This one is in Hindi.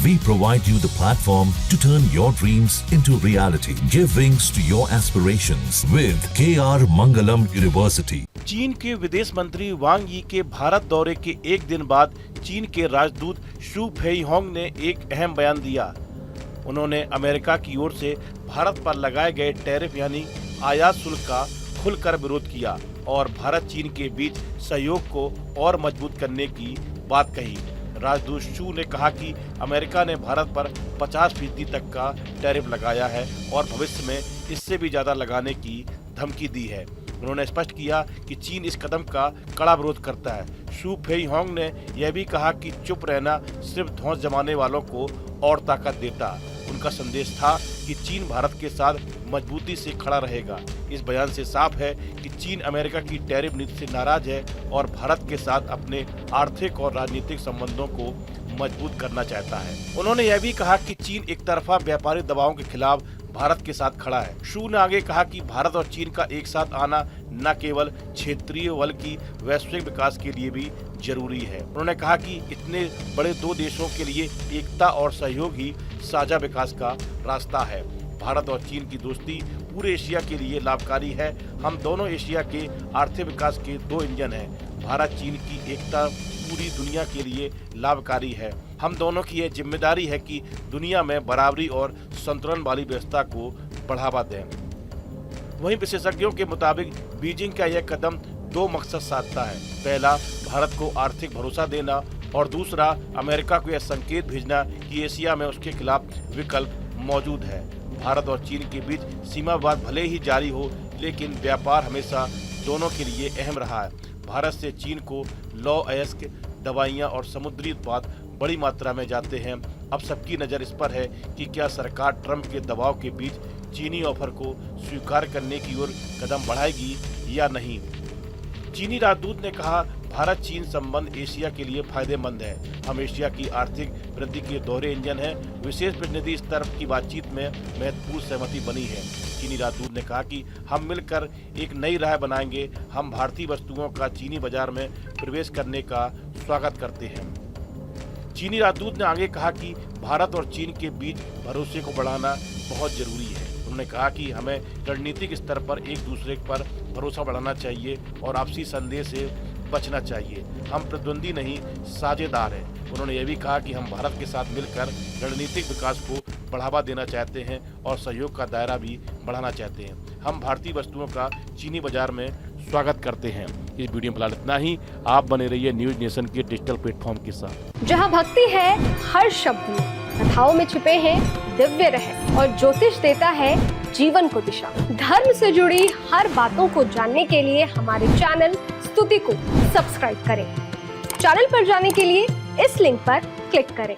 We provide you the platform to turn your dreams into reality. Give wings to your aspirations with KR Mangalam University. चीन के विदेश मंत्री वांग यी के भारत दौरे के एक दिन बाद चीन के राजदूत शू फेइहोंग ने एक अहम बयान दिया। उन्होंने अमेरिका की ओर से भारत पर लगाए गए टैरिफ यानी आयात शुल्क का खुलकर विरोध किया और भारत चीन के बीच सहयोग को और मजबूत करने की बात कही। राजदूत शू ने कहा कि अमेरिका ने भारत पर 50% तक का टैरिफ लगाया है और भविष्य में इससे भी ज्यादा लगाने की धमकी दी है। उन्होंने स्पष्ट किया कि चीन इस कदम का कड़ा विरोध करता है। शू फेइहोंग ने यह भी कहा कि चुप रहना सिर्फ धौंस जमाने वालों को और ताकत देता। उनका संदेश था कि चीन भारत के साथ मजबूती से खड़ा रहेगा। इस बयान से साफ है कि चीन अमेरिका की टैरिफ नीति से नाराज है और भारत के साथ अपने आर्थिक और राजनीतिक संबंधों को मजबूत करना चाहता है। उन्होंने यह भी कहा कि चीन एक तरफा व्यापारी दबावों के खिलाफ भारत के साथ खड़ा है। शू ने आगे कहा कि भारत और चीन का एक साथ आना न केवल क्षेत्रीय बल्कि वैश्विक विकास के लिए भी जरूरी है। उन्होंने कहा कि इतने बड़े दो देशों के लिए एकता और सहयोग ही साझा विकास का रास्ता है। भारत और चीन की दोस्ती पूरे एशिया के लिए लाभकारी है। हम दोनों एशिया के आर्थिक विकास के दो इंजन हैं। भारत चीन की एकता पूरी दुनिया के लिए लाभकारी है। हम दोनों की यह जिम्मेदारी है कि दुनिया में बराबरी और संतुलन वाली व्यवस्था को बढ़ावा दें। वहीं विशेषज्ञों के मुताबिक बीजिंग का यह कदम दो मकसद साधता है। पहला, भारत को आर्थिक भरोसा देना और दूसरा, अमेरिका को यह संकेत भेजना कि एशिया में उसके खिलाफ विकल्प मौजूद है। भारत और चीन के बीच सीमा विवाद भले ही जारी हो, लेकिन व्यापार हमेशा दोनों के लिए अहम रहा है। भारत से चीन को लौह अयस्क, दवाइयां और समुद्री उत्पाद बड़ी मात्रा में जाते हैं। अब सबकी नज़र इस पर है कि क्या सरकार ट्रंप के दबाव के बीच चीनी ऑफर को स्वीकार करने की ओर कदम बढ़ाएगी या नहीं। चीनी राजदूत ने कहा, भारत चीन संबंध एशिया के लिए फायदेमंद है। हम एशिया की आर्थिक वृद्धि के दोहरे इंजन हैं। विशेष प्रतिनिधि स्तर की बातचीत में महत्वपूर्ण सहमति बनी है। चीनी राजदूत ने कहा कि हम मिलकर एक नई राह बनाएंगे। हम भारतीय वस्तुओं का चीनी बाजार में प्रवेश करने का स्वागत करते हैं। चीनी राजदूत ने आगे कहा कि भारत और चीन के बीच भरोसे को बढ़ाना बहुत जरूरी है। उन्होंने कहा कि हमें रणनीतिक स्तर पर एक दूसरे पर भरोसा बढ़ाना चाहिए और आपसी संदेह से बचना चाहिए। हम प्रतिद्वंदी नहीं, साझेदार हैं। उन्होंने यह भी कहा कि हम भारत के साथ मिलकर रणनीतिक विकास को बढ़ावा देना चाहते हैं और सहयोग का दायरा भी बढ़ाना चाहते हैं। हम भारतीय वस्तुओं का चीनी बाजार में स्वागत करते हैं। इस वीडियो में फिलहाल इतना ही। आप बने रहिए न्यूज नेशन के डिजिटल प्लेटफॉर्म के साथ, जहां भक्ति है हर शब्द में, कथाओं में छिपे हैं दिव्य रहस्य और ज्योतिष देता है जीवन को दिशा। धर्म से जुड़ी हर बातों को जानने के लिए हमारे चैनल स्तुति को सब्सक्राइब करें। चैनल पर जाने के लिए इस लिंक पर क्लिक करें।